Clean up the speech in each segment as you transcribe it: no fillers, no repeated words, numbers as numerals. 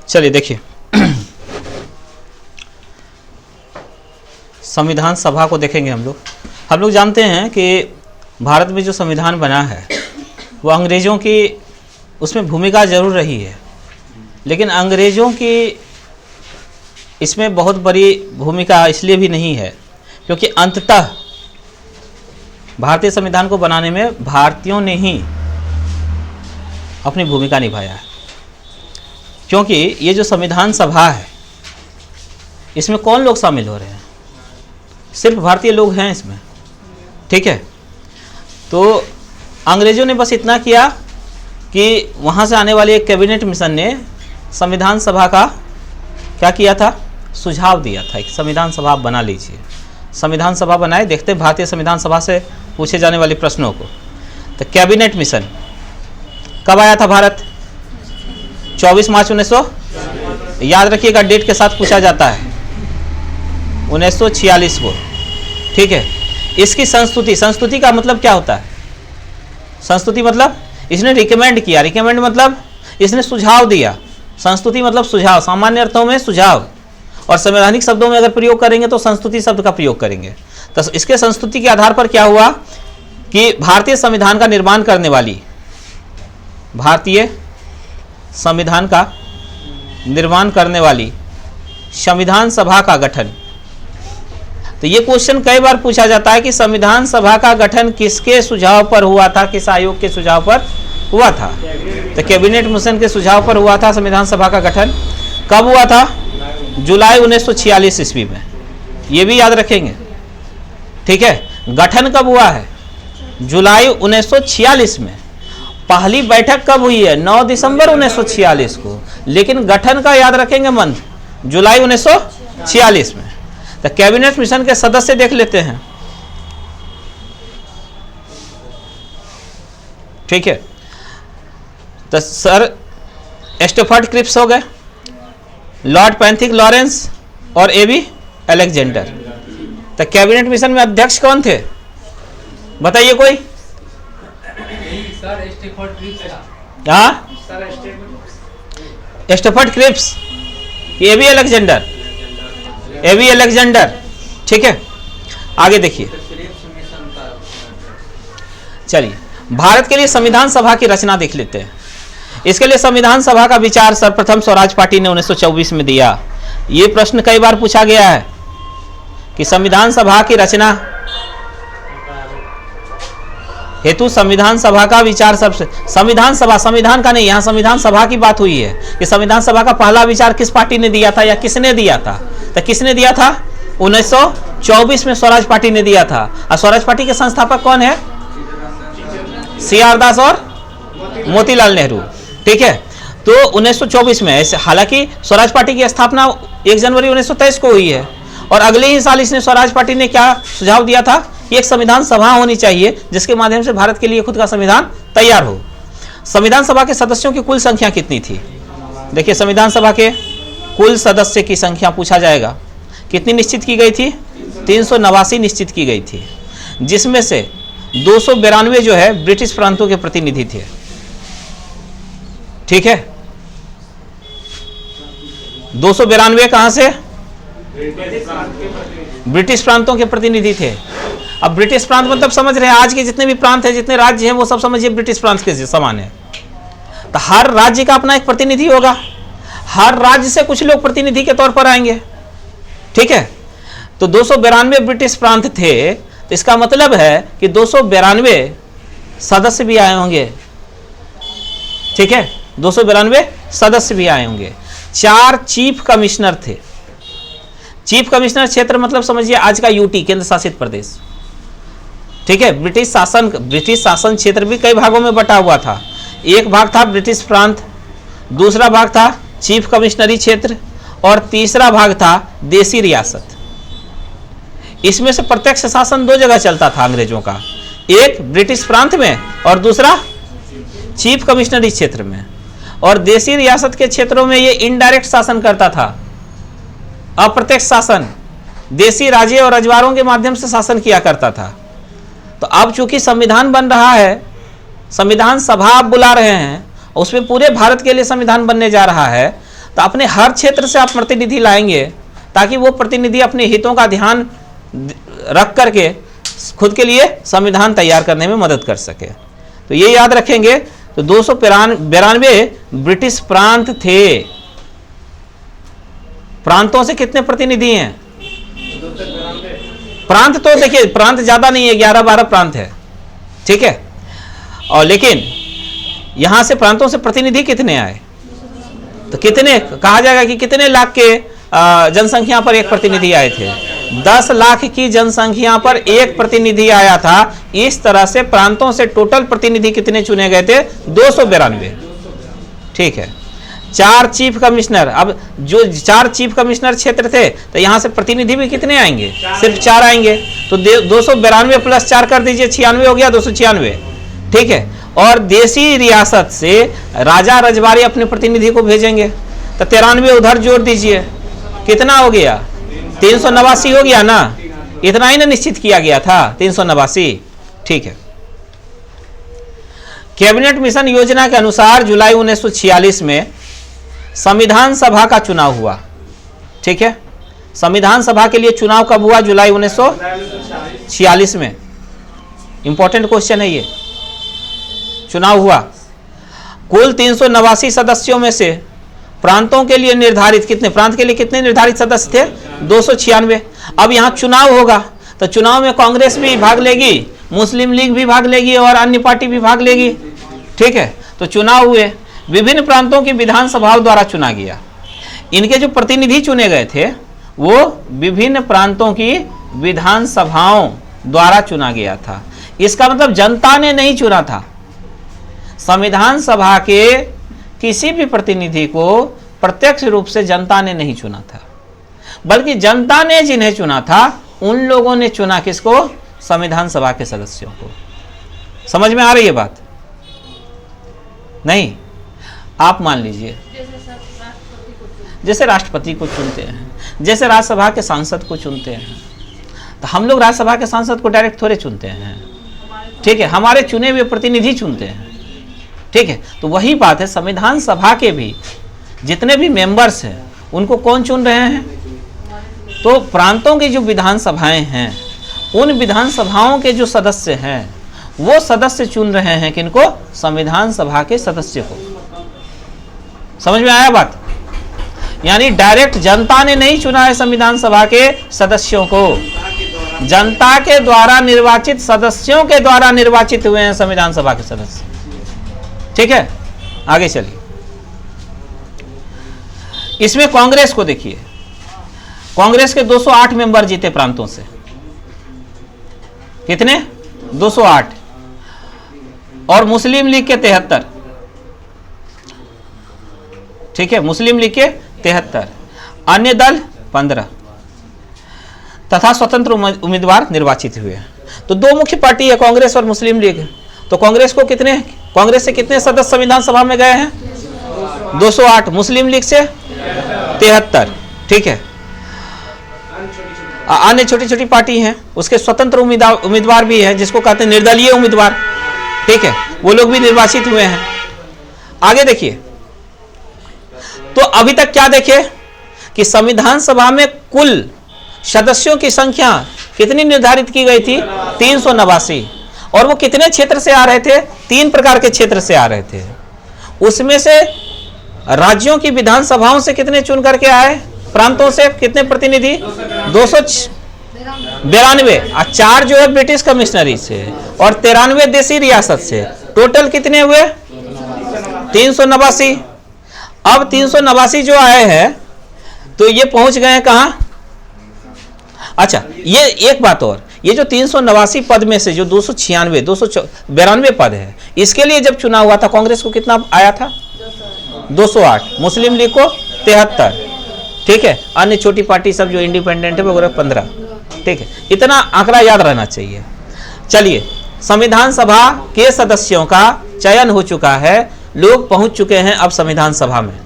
चलिए देखिए, संविधान सभा को देखेंगे हम लोग जानते हैं कि भारत में जो संविधान बना है वो अंग्रेज़ों की उसमें भूमिका ज़रूर रही है, लेकिन अंग्रेज़ों की इसमें बहुत बड़ी भूमिका इसलिए भी नहीं है क्योंकि अंततः भारतीय संविधान को बनाने में भारतीयों ने ही अपनी भूमिका निभाया है। क्योंकि ये जो संविधान सभा है इसमें कौन लोग शामिल हो रहे हैं? सिर्फ भारतीय लोग हैं इसमें, ठीक है। तो अंग्रेज़ों ने बस इतना किया कि वहाँ से आने वाले एक कैबिनेट मिशन ने संविधान सभा का क्या किया था, सुझाव दिया था, एक संविधान सभा बना लीजिए। संविधान सभा बनाए, देखते भारतीय संविधान सभा से पूछे जाने वाले प्रश्नों को। तो कैबिनेट मिशन कब आया था भारत? 24 मार्च 1900, याद रखिएगा डेट के साथ पूछा जाता है, 1946 को, ठीक है। इसकी संस्तुति का मतलब क्या होता है? संस्तुति मतलब इसने रिकमेंड किया, रिकमेंड मतलब इसने सुझाव दिया। संस्तुति मतलब सुझाव, सामान्य अर्थों में सुझाव, और संवैधानिक शब्दों में अगर प्रयोग करेंगे तो संस्तुति शब्द का प्रयोग करेंगे। तो इसके संस्तुति के आधार पर क्या हुआ कि भारतीय संविधान का निर्माण करने वाली, भारतीय संविधान का निर्माण करने वाली संविधान सभा का गठन। तो ये क्वेश्चन कई बार पूछा जाता है कि संविधान सभा का गठन किसके सुझाव पर हुआ था, किस आयोग के सुझाव पर हुआ था? तो कैबिनेट मिशन के सुझाव पर हुआ था संविधान सभा का गठन। कब हुआ था? जुलाई 1946 ईस्वी में, ये भी याद रखेंगे, ठीक है। गठन कब हुआ है? जुलाई 1946 में। पहली बैठक कब हुई है? 9 दिसंबर 1946 को, लेकिन गठन का याद रखेंगे मंथ, जुलाई 1946 में। तो कैबिनेट मिशन के सदस्य देख लेते हैं, ठीक है। तो सर स्टैफर्ड क्रिप्स हो गए, लॉर्ड पैंथिक लॉरेंस और एबी अलेक्जेंडर। तो कैबिनेट मिशन में अध्यक्ष कौन थे, बताइए कोई? हाँ, Stafford Cripps, AV Alexander, AV Alexander, ठीक है। आगे देखिए, चलिए भारत के लिए संविधान सभा की रचना देख लेते हैं। इसके लिए संविधान सभा का विचार सर्वप्रथम स्वराज पार्टी ने 1924 में दिया। ये प्रश्न कई बार पूछा गया है कि संविधान सभा की रचना हेतु संविधान सभा का विचार सबसे, संविधान सभा, संविधान का नहीं, यहाँ संविधान सभा की बात हुई है कि संविधान सभा का पहला विचार किस पार्टी ने दिया था या किसने दिया था? तो किसने दिया था? 1924 में स्वराज पार्टी ने दिया था। और स्वराज पार्टी के संस्थापक कौन है? CR दास और मोतीलाल नेहरू, ठीक है। तो 1924 में, ऐसे हालांकि स्वराज पार्टी की स्थापना 1 जनवरी 1923 को हुई है, और अगले ही साल इसने स्वराज पार्टी ने क्या सुझाव दिया था कि एक संविधान सभा होनी चाहिए जिसके माध्यम से भारत के लिए खुद का संविधान तैयार हो। संविधान सभा के सदस्यों की कुल संख्या कितनी थी? देखिए, संविधान सभा के कुल सदस्य की संख्या पूछा जाएगा, कितनी निश्चित की गई थी? 389 निश्चित की गई थी, जिसमें से 292 जो है ब्रिटिश प्रांतों के प्रतिनिधि थे, ठीक है। 292 कहां से? ब्रिटिश प्रांतों के प्रतिनिधि थे। अब ब्रिटिश प्रांत मतलब समझ रहे हैं, आज के जितने भी प्रांत हैं, जितने राज्य हैं, वो सब समझिए ब्रिटिश प्रांत के समान है। तो हर राज्य का अपना एक प्रतिनिधि होगा, हर राज्य से कुछ लोग प्रतिनिधि के तौर पर आएंगे, ठीक है। तो 292 ब्रिटिश प्रांत थे, तो इसका मतलब है कि 292 सदस्य भी आए होंगे, ठीक है। 292 सदस्य भी आए होंगे। 4 चीफ कमिश्नर थे। चीफ कमिश्नर क्षेत्र मतलब समझिए आज का यूटी, केंद्र शासित प्रदेश, ठीक है। ब्रिटिश शासन क्षेत्र भी कई भागों में बटा हुआ था। एक भाग था ब्रिटिश प्रांत, दूसरा भाग था चीफ कमिश्नरी क्षेत्र, और तीसरा भाग था देसी रियासत। इसमें से प्रत्यक्ष शासन 2 जगह चलता था अंग्रेजों का, एक ब्रिटिश प्रांत में और दूसरा चीफ कमिश्नरी क्षेत्र में। और देसी रियासत के क्षेत्रों में ये इनडायरेक्ट शासन करता था, अप्रत्यक्ष शासन, देसी राजे और रजवारों के माध्यम से शासन किया करता था। तो अब चूंकि संविधान बन रहा है, संविधान सभा आप बुला रहे हैं, उसमें पूरे भारत के लिए संविधान बनने जा रहा है, तो अपने हर क्षेत्र से आप प्रतिनिधि लाएंगे ताकि वो प्रतिनिधि अपने हितों का ध्यान रख करके खुद के लिए संविधान तैयार करने में मदद कर सके। तो ये याद रखेंगे। तो 292 ब्रिटिश प्रांत थे। प्रांतों से कितने प्रतिनिधि हैं? प्रांत तो देखिए, प्रांत ज्यादा नहीं है, 11-12 प्रांत है, ठीक है। और लेकिन यहां से प्रांतों से प्रतिनिधि कितने आए? तो कितने कहा जाएगा कि कितने लाख के जनसंख्या पर एक प्रतिनिधि आए थे? 10 लाख की जनसंख्या पर एक प्रतिनिधि आया था। इस तरह से प्रांतों से टोटल प्रतिनिधि कितने चुने गए थे? 292, ठीक है। 4 चीफ कमिश्नर, अब जो 4 चीफ कमिश्नर क्षेत्र थे तो यहां से प्रतिनिधि भी कितने आएंगे? सिर्फ 4 आएंगे। तो 292 प्लस 4 कर दीजिए, 96 हो गया, 296, ठीक है। और देसी रियासत से राजा रजवाड़ी अपने प्रतिनिधि को भेजेंगे तो 93 उधर जोड़ दीजिए, कितना हो गया? 389 हो गया ना। इतना ही ना निश्चित किया गया था, 389, ठीक है। कैबिनेट मिशन योजना के अनुसार जुलाई 1946 में संविधान सभा का चुनाव हुआ, ठीक है। संविधान सभा के लिए चुनाव कब हुआ? जुलाई 1946 में। इंपॉर्टेंट क्वेश्चन है ये। चुनाव हुआ। कुल 389 सदस्यों में से प्रांतों के लिए निर्धारित कितने, प्रांत के लिए कितने निर्धारित सदस्य थे? 296। अब यहां चुनाव होगा तो चुनाव में कांग्रेस भी भाग लेगी, मुस्लिम लीग भी भाग लेगी और अन्य पार्टी भी भाग लेगी, ठीक है। तो चुनाव हुए, विभिन्न प्रांतों की विधानसभाओं द्वारा चुना गया। इनके जो प्रतिनिधि चुने गए थे वो विभिन्न प्रांतों की विधानसभाओं द्वारा चुना गया था। इसका मतलब जनता ने नहीं चुना था। संविधान सभा के किसी भी प्रतिनिधि को प्रत्यक्ष रूप से जनता ने नहीं चुना था, बल्कि जनता ने जिन्हें चुना था उन लोगों ने चुना किसको? संविधान सभा के सदस्यों को। समझ में आ रही है बात? नहीं? आप मान लीजिए जैसे राष्ट्रपति को चुनते हैं, जैसे राज्यसभा के सांसद को चुनते हैं, तो हम लोग राज्यसभा के सांसद को डायरेक्ट थोड़े चुनते हैं, ठीक है। हमारे चुने हुए प्रतिनिधि चुनते हैं, ठीक है। तो वही बात है, संविधान सभा के भी जितने भी मेंबर्स हैं उनको कौन चुन रहे हैं? तो प्रांतों की जो विधानसभाएं हैं उन विधानसभाओं के जो सदस्य हैं वो सदस्य चुन रहे हैं किनको? संविधान सभा के सदस्य को। समझ में आया बात? यानी डायरेक्ट जनता ने नहीं चुना है संविधान सभा के सदस्यों को, जनता के द्वारा निर्वाचित सदस्यों के द्वारा निर्वाचित हुए हैं संविधान सभा के सदस्य, ठीक है। आगे चलिए। इसमें कांग्रेस को देखिए, कांग्रेस के 208 मेंबर जीते प्रांतों से। कितने? 208। और मुस्लिम लीग के 73, ठीक है। मुस्लिम लीग के 73, अन्य दल 15 तथा स्वतंत्र उम्मीदवार निर्वाचित हुए। तो दो मुख्य पार्टी है, कांग्रेस और मुस्लिम लीग। तो कांग्रेस को कितने, कांग्रेस से कितने सदस्य संविधान सभा में गए हैं? 208। मुस्लिम लीग से 73, ठीक है। अन्य छोटी छोटी पार्टी हैं, उसके स्वतंत्र उम्मीदवार भी है जिसको कहते हैं निर्दलीय उम्मीदवार, ठीक है। वो लोग भी निर्वाचित हुए हैं। आगे देखिए, तो अभी तक क्या देखे कि संविधान सभा में कुल सदस्यों की संख्या कितनी निर्धारित की गई थी? 389। और वो कितने क्षेत्र से आ रहे थे? 3 प्रकार के क्षेत्र से आ रहे थे। उसमें से राज्यों की विधानसभाओं से कितने चुन करके आए? प्रांतों से कितने प्रतिनिधि? 292। और 4 जो है ब्रिटिश कमिश्नरी से और 93 देसी रियासत से। टोटल कितने हुए? 389। अब 389 जो आए हैं तो ये पहुंच गए कहां? अच्छा, ये एक बात और, ये जो 389 पद में से जो 292 पद है, इसके लिए जब चुनाव हुआ था कांग्रेस को कितना आया था? 208। मुस्लिम लीग को 73, ठीक है। अन्य छोटी पार्टी सब जो इंडिपेंडेंट है वगैरह 15, ठीक है। इतना आंकड़ा याद रहना चाहिए। चलिए, संविधान सभा के सदस्यों का चयन हो चुका है, लोग पहुंच चुके हैं अब संविधान सभा में।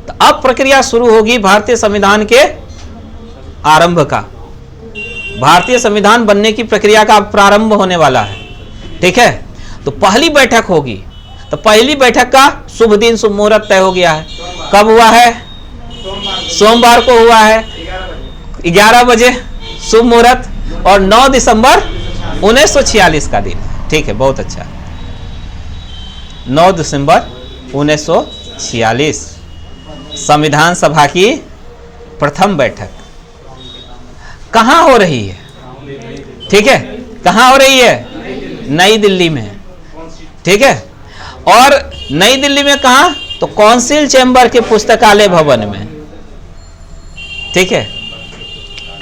तो अब प्रक्रिया शुरू होगी भारतीय संविधान के आरंभ का। भारतीय संविधान बनने की प्रक्रिया का अब प्रारंभ होने वाला है, ठीक है। तो पहली बैठक होगी, तो पहली बैठक का शुभ दिन शुभ मुहूर्त तय हो गया है। कब हुआ है? सोमवार को हुआ है 11 बजे शुभ मुहूर्त, और 9 दिसंबर 1946 का दिन। ठीक है, बहुत अच्छा। 9 दिसंबर 1946 संविधान सभा की प्रथम बैठक कहां हो रही है? ठीक है, कहां हो रही है? नई दिल्ली में। ठीक है, और नई दिल्ली में कहां? तो काउंसिल चैम्बर के पुस्तकालय भवन में। ठीक है,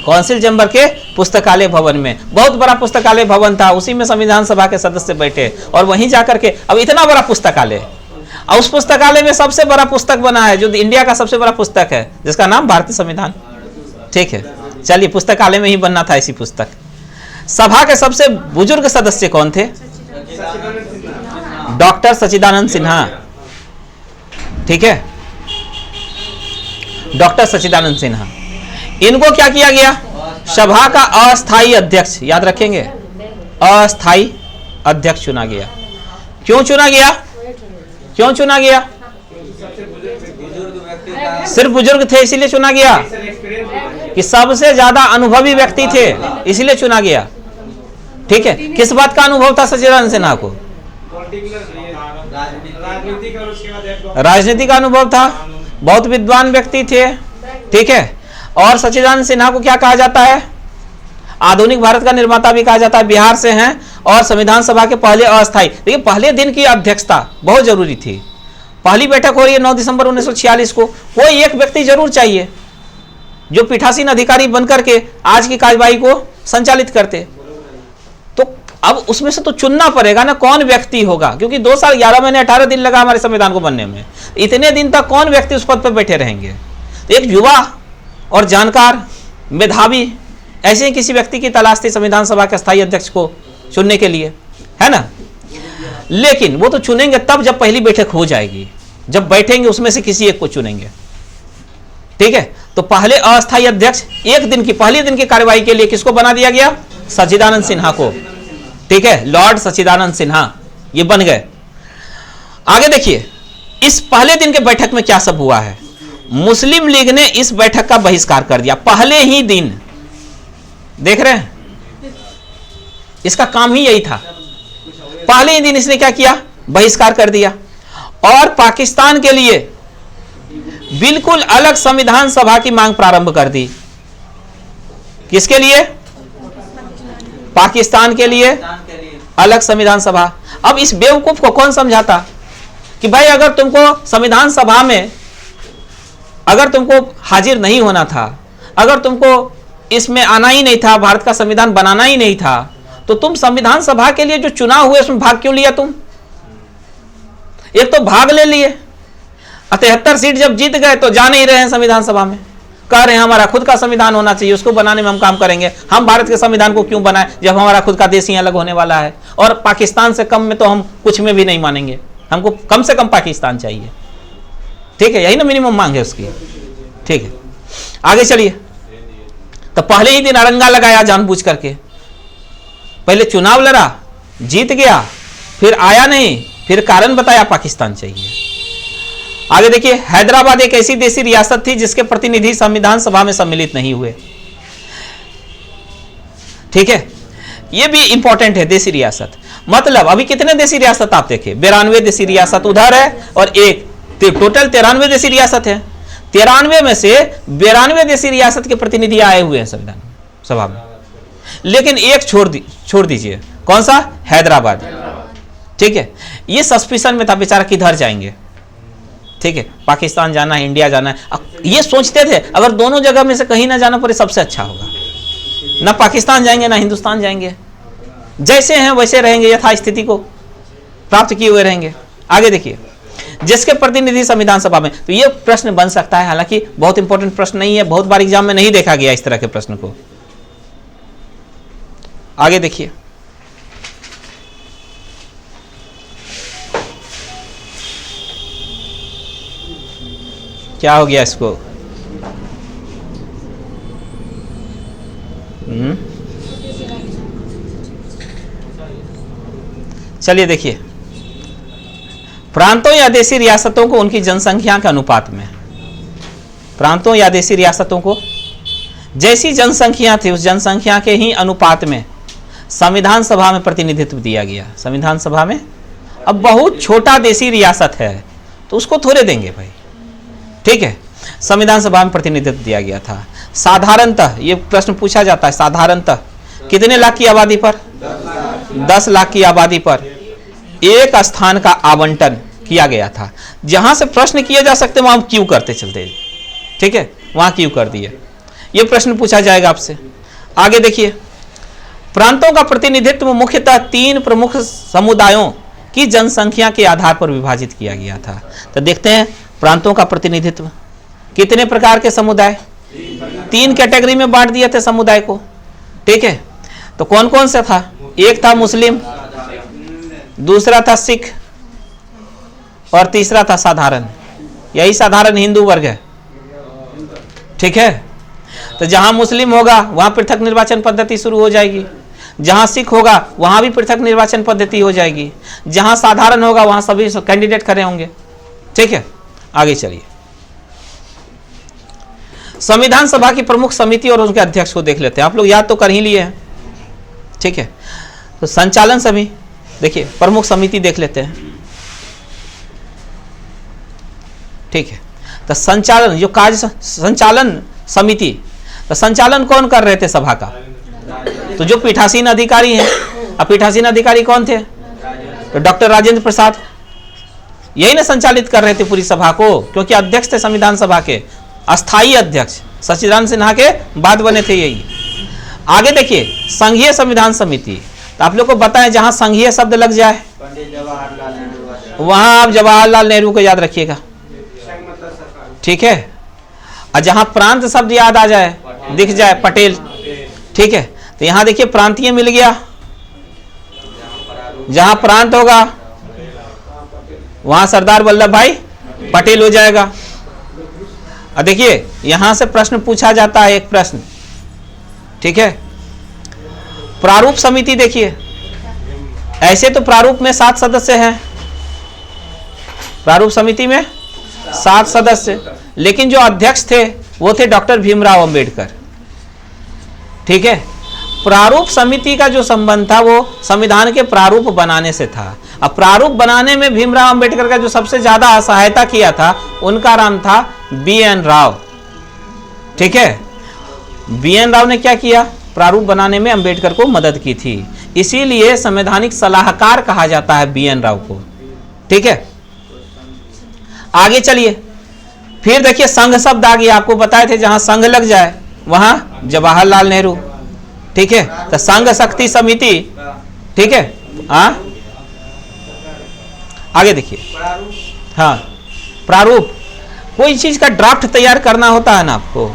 काउंसिल चैम्बर के पुस्तकालय भवन में, बहुत बड़ा पुस्तकालय भवन था, उसी में संविधान सभा के सदस्य बैठे और वहीं जाकर के, अब इतना बड़ा पुस्तकालय, और उस पुस्तकालय में सबसे बड़ा पुस्तक बना है, जो इंडिया का सबसे बड़ा पुस्तक है, जिसका नाम भारतीय संविधान। ठीक है, चलिए, पुस्तकालय में ही बनना था ऐसी पुस्तक। सभा के सबसे बुजुर्ग सदस्य कौन थे? डॉक्टर सच्चिदानंद सिन्हा। ठीक है, डॉक्टर सच्चिदानंद सिन्हा, इनको क्या किया गया? सभा का अस्थायी अध्यक्ष, याद रखेंगे, अस्थायी अध्यक्ष चुना गया। क्यों चुना गया? क्यों चुना गया? सिर्फ बुजुर्ग थे इसलिए चुना गया, कि सबसे ज्यादा अनुभवी व्यक्ति थे इसलिए चुना गया। ठीक है, किस बात का अनुभव था सच्चिदानंद सिन्हा को? राजनीति का अनुभव था, बहुत विद्वान व्यक्ति थे। ठीक है, और सच्चिदानंद सिन्हा को क्या कहा जाता है? आधुनिक भारत का निर्माता भी कहा जाता है। बिहार से हैं और संविधान सभा के पहले अस्थायी, देखिए पहले दिन की अध्यक्षता बहुत जरूरी थी। पहली बैठक हो रही है 9 दिसंबर 1946 को, कोई एक व्यक्ति जरूर चाहिए जो पीठासीन अधिकारी बनकर के आज की कार्यवाही को संचालित करते। तो अब उसमें से तो चुनना पड़ेगा ना, कौन व्यक्ति होगा, क्योंकि 2 साल 11 महीने 18 दिन लगा हमारे संविधान को बनने में। इतने दिन तक कौन व्यक्ति उस पद पर बैठे रहेंगे? तो एक युवा और जानकार, मेधावी, ऐसे ही किसी व्यक्ति की तलाश थी संविधान सभा के स्थायी अध्यक्ष को चुनने के लिए, है ना। लेकिन वो तो चुनेंगे तब जब पहली बैठक हो जाएगी, जब बैठेंगे उसमें से किसी एक को चुनेंगे। ठीक है, तो पहले अस्थायी अध्यक्ष एक दिन की, पहले दिन की कार्यवाही के लिए किसको बना दिया गया? सच्चिदानंद सिन्हा को। ठीक है, लॉर्ड सच्चिदानंद सिन्हा ये बन गए। आगे देखिए, इस पहले दिन के बैठक में क्या सब हुआ है। मुस्लिम लीग ने इस बैठक का बहिष्कार कर दिया पहले ही दिन। देख रहे हैं, इसका काम ही यही था, पहले ही दिन इसने क्या किया? बहिष्कार कर दिया, और पाकिस्तान के लिए बिल्कुल अलग संविधान सभा की मांग प्रारंभ कर दी। किसके लिए? पाकिस्तान के लिए अलग संविधान सभा। अब इस बेवकूफ को कौन समझाता कि भाई अगर तुमको संविधान सभा में अगर तुमको हाजिर नहीं होना था, अगर तुमको इसमें आना ही नहीं था, भारत का संविधान बनाना ही नहीं था, तो तुम संविधान सभा के लिए जो चुनाव हुए उसमें भाग क्यों लिया? तुम एक तो भाग ले लिए, 73 सीट जब जीत गए तो जा नहीं रहे हैं संविधान सभा में, कह रहे हैं हमारा खुद का संविधान होना चाहिए, उसको बनाने में हम काम करेंगे। हम भारत के संविधान को क्यों बनाएं जब हमारा खुद का देश ही अलग होने वाला है, और पाकिस्तान से कम में तो हम कुछ में भी नहीं मानेंगे, हमको कम से कम पाकिस्तान चाहिए। ठीक है, यही ना मिनिमम मांग है उसकी। ठीक है, आगे चलिए। तो पहले ही दिन अड़ंगा लगाया जानबूझ करके, पहले चुनाव लड़ा, जीत गया, फिर आया नहीं, फिर कारण बताया पाकिस्तान चाहिए। आगे देखिए, हैदराबाद एक ऐसी देशी रियासत थी जिसके प्रतिनिधि संविधान सभा में सम्मिलित नहीं हुए। ठीक है, यह भी इंपॉर्टेंट है, देशी रियासत मतलब अभी कितने देशी रियासत आप देखें, 92 देशी रियासत उधर है और एक टोटल 93 देशी रियासत है। 93 में से 92 देशी रियासत के प्रतिनिधि आए हुए हैं संविधान सभा में, लेकिन एक छोड़ दीजिए, कौन सा? हैदराबाद। ठीक है, ये सस्पिशन में था बेचारा किधर जाएंगे। ठीक है, पाकिस्तान जाना है, इंडिया जाना है, ये सोचते थे अगर दोनों जगह में से कहीं ना जाना पड़े सबसे अच्छा होगा, ना पाकिस्तान जाएंगे ना हिंदुस्तान जाएंगे, जैसे हैं वैसे रहेंगे, यथास्थिति को प्राप्त किए हुए रहेंगे। आगे देखिए, जिसके प्रतिनिधि संविधान सभा में, तो ये प्रश्न बन सकता है, हालांकि बहुत इंपॉर्टेंट प्रश्न नहीं है, बहुत बार एग्जाम में नहीं देखा गया इस तरह के प्रश्न को। आगे देखिए, क्या हो गया इसको? चलिए देखिए, प्रांतों या देशी रियासतों को उनकी जनसंख्या के अनुपात में, प्रांतों या देशी रियासतों को जैसी जनसंख्या थी उस जनसंख्या के ही अनुपात में संविधान सभा में प्रतिनिधित्व दिया गया। संविधान सभा में अब बहुत छोटा देशी रियासत है तो उसको थोड़े देंगे भाई, ठीक है। संविधान सभा में प्रतिनिधित्व दिया गया था। साधारणतः ये प्रश्न पूछा जाता है, साधारणतः कितने लाख की आबादी पर, 10 लाख की आबादी पर एक स्थान का आवंटन किया गया था। जहां से प्रश्न किए जा सकते वहां क्यों करते चलते, ठीक है, वहां क्यों कर दिए, ये प्रश्न पूछा जाएगा आपसे। आगे देखिए, प्रांतों का प्रतिनिधित्व मुख्यतः 3 प्रमुख समुदायों की जनसंख्या के आधार पर विभाजित किया गया था। तो देखते हैं प्रांतों का प्रतिनिधित्व, कितने प्रकार के समुदाय, 3 कैटेगरी में बांट दिए थे समुदाय को, ठीक है। तो कौन कौन सा था, एक था मुस्लिम, दूसरा था सिख और तीसरा था साधारण। यही साधारण हिंदू वर्ग है, ठीक है। तो जहां मुस्लिम होगा वहां पृथक निर्वाचन पद्धति शुरू हो जाएगी, जहां सिख होगा वहां भी पृथक निर्वाचन पद्धति हो जाएगी, जहां साधारण होगा वहां सभी कैंडिडेट खड़े होंगे, ठीक है। आगे चलिए, संविधान सभा की प्रमुख समिति और उनके अध्यक्ष को देख लेते हैं। आप लोग याद तो कर ही लिए हैं, ठीक है। तो संचालन समिति देखिए, प्रमुख समिति देख लेते हैं, ठीक है। तो संचालन, जो कार्य संचालन समिति, तो संचालन कौन कर रहे थे सभा का, तो जो पीठासीन अधिकारी हैं। अब पीठासीन अधिकारी कौन थे, तो डॉक्टर राजेंद्र प्रसाद, यही ना संचालित कर रहे थे पूरी सभा को, क्योंकि अध्यक्ष थे संविधान सभा के, अस्थाई अध्यक्ष सच्चिदानंद सिन्हा के बाद बने थे यही। आगे देखिए, संघीय संविधान समिति, तो आप लोग को बताएं जहां संघीय शब्द लग जाए वहां आप जवाहरलाल नेहरू को याद रखिएगा, ठीक है। और जहां प्रांत शब्द याद आ जाए, दिख जाए, पटेल, ठीक है। तो यहां देखिए प्रांतीय मिल गया, जहां प्रांत होगा वहां सरदार वल्लभ भाई पटेल हो जाएगा। और देखिए यहां से प्रश्न पूछा जाता है, एक प्रश्न, ठीक है। प्रारूप समिति देखिए, ऐसे तो प्रारूप में 7 सदस्य हैं, प्रारूप समिति में 7 सदस्य, लेकिन जो अध्यक्ष थे वो थे डॉक्टर भीमराव अंबेडकर, ठीक है। प्रारूप समिति का जो संबंध था वो संविधान के प्रारूप बनाने से था। अब प्रारूप बनाने में भीमराव अंबेडकर का जो सबसे ज्यादा सहायता किया था उनका नाम था BN राव, ठीक है। BN राव ने क्या किया, प्रारूप बनाने में अंबेडकर को मदद की थी, इसीलिए संवैधानिक सलाहकार कहा जाता है BN राव को, ठीक है। आगे चलिए, फिर देखिए संघ शब्द आ गया, आपको बताए थे जहां संघ लग जाए वहां जवाहरलाल नेहरू, ठीक है। तो संघ शक्ति समिति, ठीक है। आगे देखिए, हाँ, प्रारूप, कोई चीज का ड्राफ्ट तैयार करना होता है ना आपको,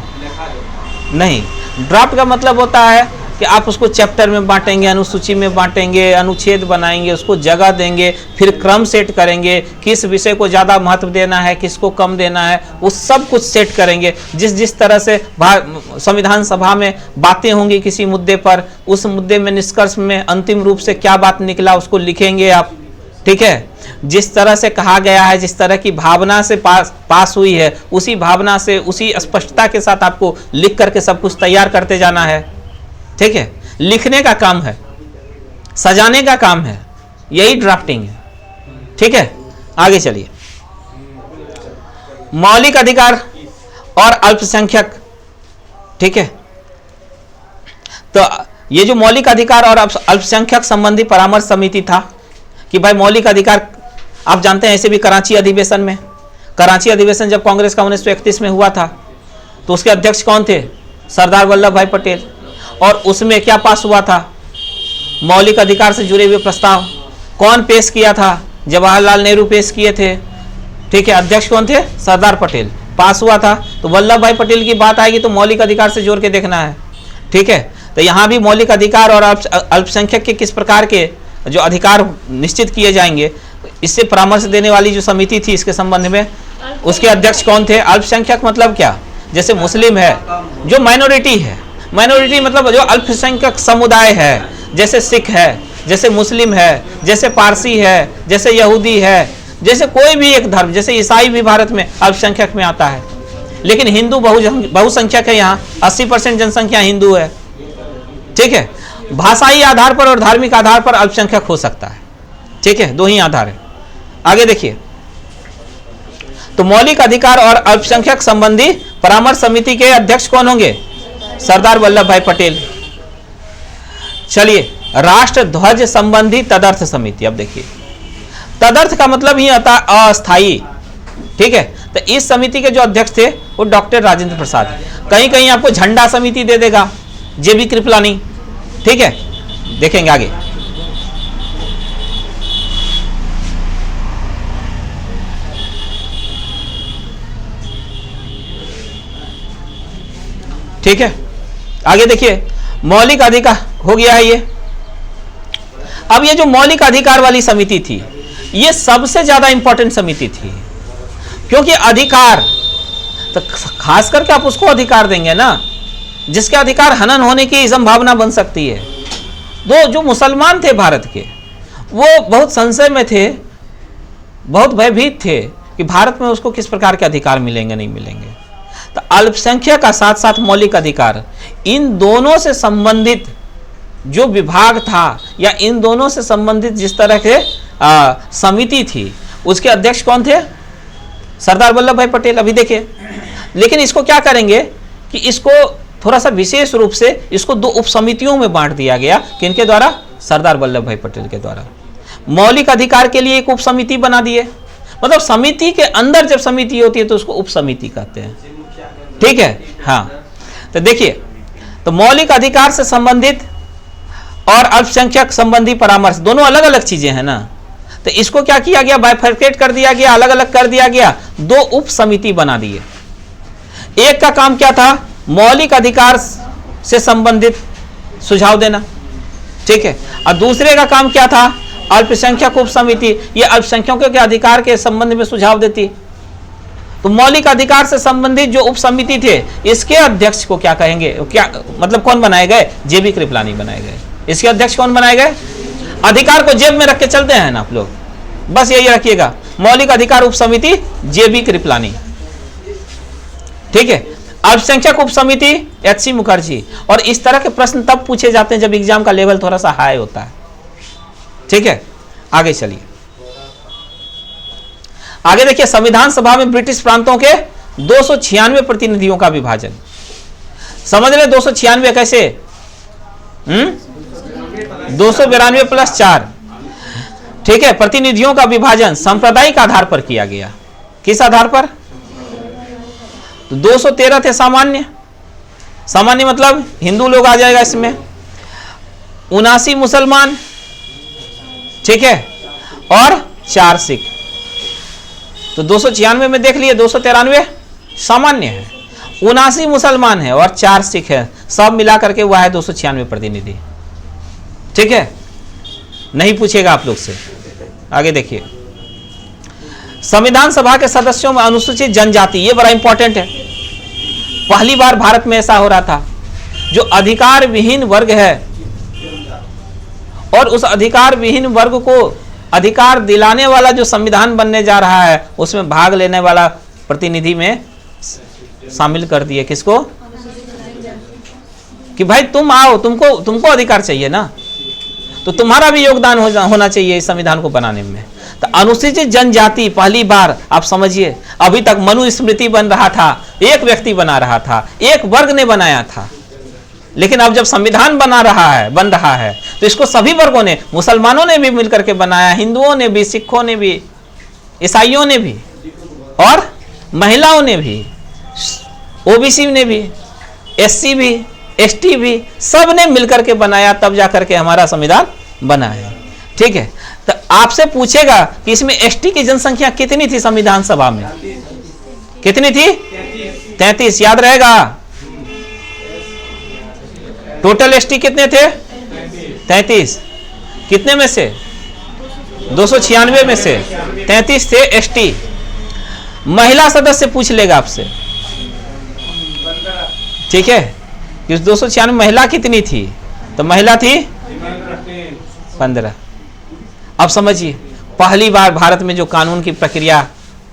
नहीं, ड्राफ्ट का मतलब होता है कि आप उसको चैप्टर में बांटेंगे, अनुसूची में बांटेंगे, अनुच्छेद बनाएंगे, उसको जगह देंगे, फिर क्रम सेट करेंगे, किस विषय को ज़्यादा महत्व देना है, किसको कम देना है, वो सब कुछ सेट करेंगे। जिस तरह से संविधान सभा में बातें होंगी किसी मुद्दे पर, उस मुद्दे में निष्कर्ष में अंतिम रूप से क्या बात निकला उसको लिखेंगे आप, ठीक है। जिस तरह से कहा गया है, जिस तरह की भावना से पास हुई है, उसी भावना से, उसी स्पष्टता के साथ आपको लिख करके सब कुछ तैयार करते जाना है, ठीक है। लिखने का काम है, सजाने का काम है, यही ड्राफ्टिंग है, ठीक है। आगे चलिए, मौलिक अधिकार और अल्पसंख्यक, ठीक है। तो ये जो मौलिक अधिकार और अल्पसंख्यक संबंधी परामर्श समिति था कि भाई मौलिक अधिकार, आप जानते हैं ऐसे भी कराची अधिवेशन में, कराची अधिवेशन जब कांग्रेस का 1931 में हुआ था तो उसके अध्यक्ष कौन थे, सरदार वल्लभ भाई पटेल, और उसमें क्या पास हुआ था, मौलिक अधिकार से जुड़े हुए प्रस्ताव कौन पेश किया था, जवाहरलाल नेहरू पेश किए थे, ठीक है। अध्यक्ष कौन थे, सरदार पटेल, पास हुआ था। तो वल्लभ भाई पटेल की बात आएगी तो मौलिक अधिकार से जोड़ के देखना है, ठीक है। तो यहाँ भी मौलिक अधिकार और अल्पसंख्यक के किस प्रकार के जो अधिकार निश्चित किए जाएंगे, इससे परामर्श देने वाली जो समिति थी इसके संबंध में, उसके अध्यक्ष कौन थे। अल्पसंख्यक मतलब क्या, जैसे मुस्लिम है, जो माइनॉरिटी है, माइनॉरिटी मतलब जो अल्पसंख्यक समुदाय है, जैसे सिख है, जैसे मुस्लिम है, जैसे पारसी है, जैसे यहूदी है, जैसे कोई भी एक धर्म, जैसे ईसाई भी भारत में अल्पसंख्यक में आता है, लेकिन हिंदू बहुसंख्यक है, यहाँ 80% जनसंख्या हिंदू है। ठीक है, भाषाई आधार पर और धार्मिक आधार पर अल्पसंख्यक हो सकता है। ठीक है, दो ही आधार है। आगे देखिए, तो मौलिक अधिकार और अल्पसंख्यक संबंधी परामर्श समिति के अध्यक्ष कौन होंगे? सरदार वल्लभ भाई पटेल। चलिए, राष्ट्र ध्वज संबंधी तदर्थ समिति। अब देखिए, तदर्थ का मतलब ही आता अस्थाई। ठीक है, तो इस समिति के जो अध्यक्ष थे वो डॉक्टर राजेंद्र प्रसाद। कहीं कहीं आपको झंडा समिति दे देगा, जेबी कृपलानी। ठीक है, देखेंगे आगे। ठीक है, आगे देखिए, मौलिक अधिकार हो गया है ये। अब ये जो मौलिक अधिकार वाली समिति थी, ये सबसे ज्यादा इंपॉर्टेंट समिति थी, क्योंकि अधिकार तो खास करके आप उसको अधिकार देंगे ना जिसके अधिकार हनन होने की संभावना बन सकती है। जो मुसलमान थे भारत के, वो बहुत संशय में थे, बहुत भयभीत थे कि भारत में उसको किस प्रकार के अधिकार मिलेंगे नहीं मिलेंगे। तो अल्पसंख्यक का साथ साथ मौलिक अधिकार, इन दोनों से संबंधित जो विभाग था या इन दोनों से संबंधित जिस तरह के समिति थी, उसके अध्यक्ष कौन थे? सरदार वल्लभ भाई पटेल। अभी देखिए, लेकिन इसको क्या करेंगे कि इसको थोड़ा सा विशेष रूप से इसको दो उप समितियों में बांट दिया गया। किनके द्वारा? सरदार वल्लभ भाई पटेल के द्वारा। मौलिक अधिकार के लिए एक उप समिति बना दिए, मतलब समिति के अंदर जब समिति होती है तो उसको उप समिति कहते हैं। ठीक है, हाँ। तो देखिए, तो मौलिक अधिकार से संबंधित और अल्पसंख्यक संबंधी परामर्श दोनों अलग अलग चीजें हैं ना। तो इसको क्या किया गया? बाइफरकेट कर दिया गया, अलग अलग कर दिया गया, दो उप समिति बना दिए। एक का काम क्या था? मौलिक अधिकार से संबंधित सुझाव देना। ठीक है, और दूसरे का काम क्या था? अल्पसंख्यक उप समिति, ये अल्पसंख्यकों के अधिकार के संबंध में सुझाव देती। तो मौलिक अधिकार से संबंधित जो उप समिति थे, इसके अध्यक्ष को क्या कहेंगे? क्या मतलब कौन बनाए गए? जेबी कृपलानी बनाए गए। इसके अध्यक्ष कौन बनाए गए? अधिकार को जेब में रख के चलते हैं ना आप लोग, बस यही रखिएगा, मौलिक अधिकार उप समिति जेबी कृपलानी। ठीक है, अल्पसंख्यक उप समिति एच.सी. मुखर्जी। और इस तरह के प्रश्न तब पूछे जाते हैं जब एग्जाम का लेवल थोड़ा सा हाई होता है। ठीक है, आगे चलिए। आगे देखिए, संविधान सभा में ब्रिटिश प्रांतों के 296 प्रतिनिधियों का विभाजन। समझ रहे 296 कैसे? 292 प्लस 4। ठीक है, प्रतिनिधियों का विभाजन सांप्रदायिक आधार पर किया गया। किस आधार पर? तो 213 थे सामान्य, सामान्य मतलब हिंदू लोग आ जाएगा इसमें, 79 मुसलमान, ठीक है, और 4 सिख। तो 296 में देख लिए 293 सामान्य है, 79 मुसलमान है और 4 सिख है, सब मिला करके वह है 296 प्रतिनिधि। ठीक है, नहीं पूछेगा आप लोग से। आगे देखिए, संविधान सभा के सदस्यों में अनुसूचित जनजाति, ये बड़ा इंपॉर्टेंट है। पहली बार भारत में ऐसा हो रहा था, जो अधिकार विहीन वर्ग है और उस अधिकार विहीन वर्ग को अधिकार दिलाने वाला जो संविधान बनने जा रहा है, उसमें भाग लेने वाला प्रतिनिधि में शामिल कर दिए। किसको? कि भाई तुम आओ, तुमको अधिकार चाहिए ना, तो तुम्हारा भी योगदान होना चाहिए इस संविधान को बनाने में। तो अनुसूचित जनजाति पहली बार, आप समझिए, अभी तक मनुस्मृति बन रहा था, एक व्यक्ति बना रहा था, एक वर्ग ने बनाया था, लेकिन अब जब संविधान बन रहा है तो इसको सभी वर्गों ने, मुसलमानों ने भी मिलकर के बनाया, हिंदुओं ने भी, सिखों ने भी, ईसाइयों ने भी और महिलाओं ने भी, ओबीसी ने भी, एससी भी, एसटी भी, सब ने मिलकर के बनाया, तब जाकर के हमारा संविधान बना है। ठीक है, तो आपसे पूछेगा कि इसमें एसटी की जनसंख्या कितनी थी संविधान सभा में? कितनी थी? 33। याद रहेगा। टोटल एसटी कितने थे? 33। कितने में से? 296 में से 33 थे एसटी। महिला सदस्य पूछ लेगा आपसे, ठीक है, कि 296 महिला कितनी थी? तो महिला थी 15। अब समझिए, पहली बार भारत में जो कानून की प्रक्रिया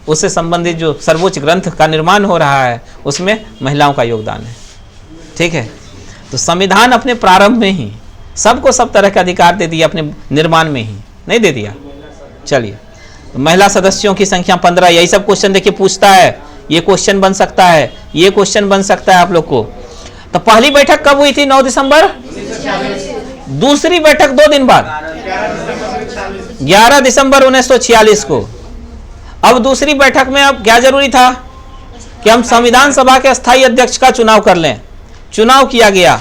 उससे संबंधित जो सर्वोच्च ग्रंथ का निर्माण हो रहा है उसमें महिलाओं का योगदान है। ठीक है, तो संविधान अपने प्रारंभ में ही सबको सब तरह के अधिकार दे दिया, अपने निर्माण में ही नहीं दे दिया। चलिए, तो महिला सदस्यों की संख्या 15, यही सब क्वेश्चन देखिए पूछता है, ये क्वेश्चन बन सकता है, ये क्वेश्चन बन सकता है आप लोग को। तो पहली बैठक कब हुई थी? 9 दिसंबर। दूसरी बैठक 2 दिन बाद 11 दिसंबर 1946 को। अब दूसरी बैठक में अब क्या जरूरी था कि हम संविधान सभा के अस्थायी अध्यक्ष का चुनाव कर लें। चुनाव किया गया,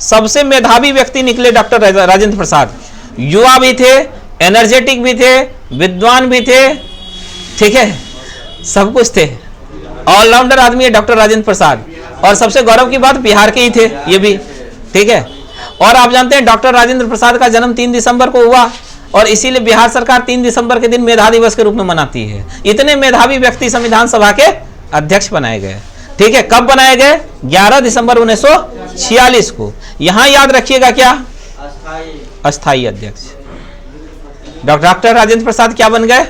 सबसे मेधावी व्यक्ति निकले डॉक्टर राजेंद्र प्रसाद। युवा भी थे, एनर्जेटिक भी थे, विद्वान भी थे, ठीक है, सब कुछ थे, ऑलराउंडर आदमी है डॉक्टर राजेंद्र प्रसाद। और सबसे गौरव की बात बिहार के ही थे ये भी, ठीक है। और आप जानते हैं डॉक्टर राजेंद्र प्रसाद का जन्म 3 दिसंबर को हुआ और इसीलिए बिहार सरकार 3 दिसंबर के दिन मेधा दिवस के रूप में मनाती है। इतने मेधावी व्यक्ति संविधान सभा के अध्यक्ष बनाए गए। ठीक है, कब बनाए गए? 11 दिसंबर 1946 को। यहां याद रखिएगा क्या? अस्थायी अध्यक्ष। डॉक्टर राजेंद्र प्रसाद क्या बन गए?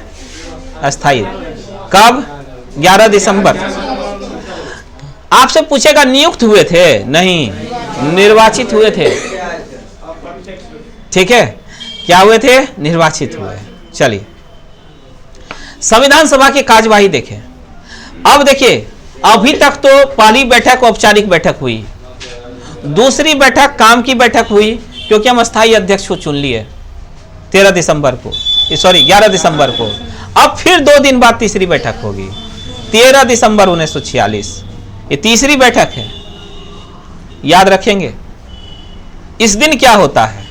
अस्थायी। कब? 11 दिसंबर। आपसे पूछेगा नियुक्त हुए थे? नहीं, निर्वाचित हुए थे। ठीक है, क्या हुए थे? निर्वाचित हुए। चलिए, संविधान सभा की कार्यवाही देखें। अब देखिए, अभी तक तो पहली बैठक औपचारिक बैठक हुई, दूसरी बैठक काम की बैठक हुई क्योंकि हम अस्थायी अध्यक्ष को चुन लिए 13 दिसंबर को, सॉरी 11 दिसंबर को। अब फिर 2 दिन बाद तीसरी बैठक होगी 13 दिसंबर 1946। ये तीसरी बैठक है, याद रखेंगे। इस दिन क्या होता है?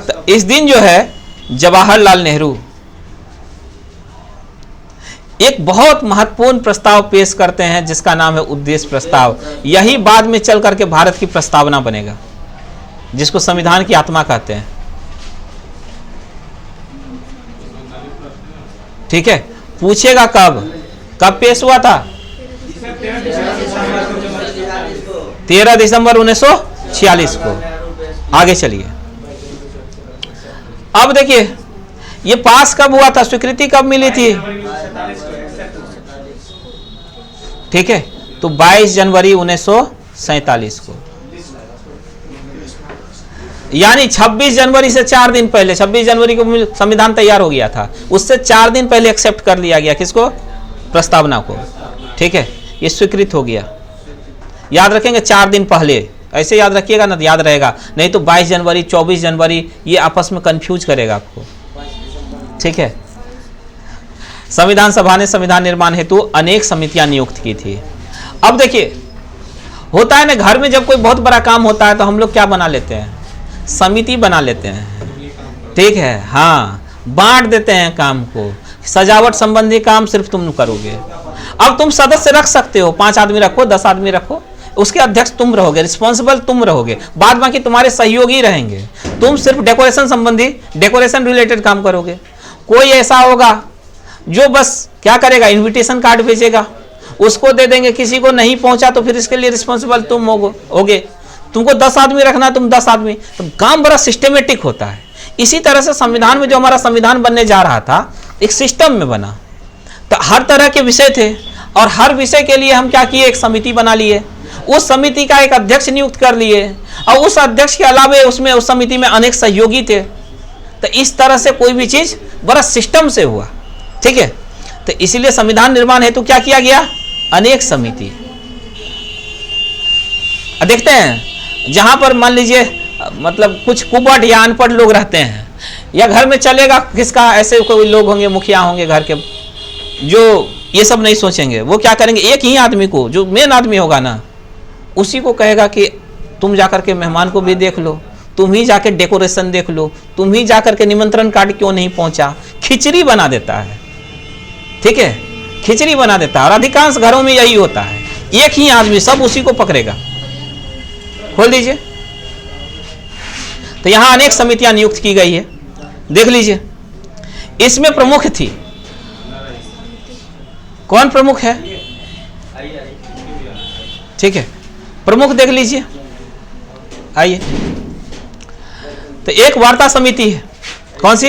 तो इस दिन जो है जवाहरलाल नेहरू एक बहुत महत्वपूर्ण प्रस्ताव पेश करते हैं जिसका नाम है उद्देश्य प्रस्ताव। यही बाद में चल करके भारत की प्रस्तावना बनेगा, जिसको संविधान की आत्मा कहते हैं। ठीक है, पूछेगा कब पेश हुआ था? 13 दिसंबर 1946 को। आगे चलिए, अब देखिए ये पास कब हुआ था, स्वीकृति कब मिली थी? ठीक है, तो 22 जनवरी 1947 को, यानी 26 जनवरी से 4 दिन पहले, 26 जनवरी को संविधान तैयार हो गया था, उससे 4 दिन पहले एक्सेप्ट कर लिया गया। किसको? प्रस्तावना को। ठीक है, ये स्वीकृत हो गया। याद रखेंगे 4 दिन पहले, ऐसे याद रखिएगा ना, याद रहेगा। नहीं तो 22 जनवरी 24 जनवरी ये आपस में कंफ्यूज करेगा आपको। ठीक है, संविधान सभा ने संविधान निर्माण हेतु अनेक समितियां नियुक्त की थी। अब देखिए, होता है ना घर में जब कोई बहुत बड़ा काम होता है तो हम लोग क्या बना लेते हैं? समिति बना लेते हैं। ठीक है, हाँ, बांट देते हैं काम को। सजावट संबंधी काम सिर्फ तुम करोगे। अब तुम सदस्य रख सकते हो, 5 आदमी रखो, 10 आदमी रखो, उसके अध्यक्ष तुम रहोगे, रिस्पॉन्सिबल तुम रहोगे, बाद बाकी तुम्हारे सहयोगी रहेंगे। तुम सिर्फ डेकोरेशन संबंधी, डेकोरेशन रिलेटेड काम करोगे। कोई ऐसा होगा जो बस क्या करेगा, इनविटेशन कार्ड भेजेगा, उसको दे देंगे, किसी को नहीं पहुंचा तो फिर इसके लिए रिस्पॉन्सिबल तुम होगे। तुमको 10 आदमी रखना, तुम 10 आदमी, तो काम बड़ा सिस्टमेटिक होता है। इसी तरह से संविधान में जो हमारा संविधान बनने जा रहा था एक सिस्टम में बना, तो हर तरह के विषय थे और हर विषय के लिए हम क्या किए, एक समिति बना लिए, उस समिति का एक अध्यक्ष नियुक्त कर लिए और उस अध्यक्ष के अलावे उसमें उस समिति में अनेक सहयोगी थे। तो इस तरह से कोई भी चीज बड़ा सिस्टम से हुआ। ठीक है, तो इसीलिए संविधान निर्माण हेतु क्या किया गया, अनेक समिति। देखते हैं जहां पर मान लीजिए मतलब कुछ कुबट या अनपढ़ लोग रहते हैं, या घर में चलेगा किसका, ऐसे कोई लोग होंगे, मुखिया होंगे घर के, जो ये सब नहीं सोचेंगे। वो क्या करेंगे, एक ही आदमी को, जो मेन आदमी होगा ना, उसी को कहेगा कि तुम जाकर के मेहमान को भी देख लो, तुम ही जाके डेकोरेशन देख लो, तुम ही जाकर के निमंत्रण कार्ड क्यों नहीं पहुंचा। खिचड़ी बना देता है। ठीक है, खिचड़ी बना देता है और अधिकांश घरों में यही होता है, एक ही आदमी सब उसी को पकड़ेगा। खोल दीजिए, तो यहां अनेक समितियां नियुक्त की गई है, देख लीजिए। इसमें प्रमुख थी, कौन प्रमुख है? ठीक है, प्रमुख देख लीजिए, आइए। तो एक वार्ता समिति है, कौन सी?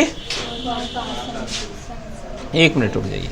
1 मिनट रुक जाइए।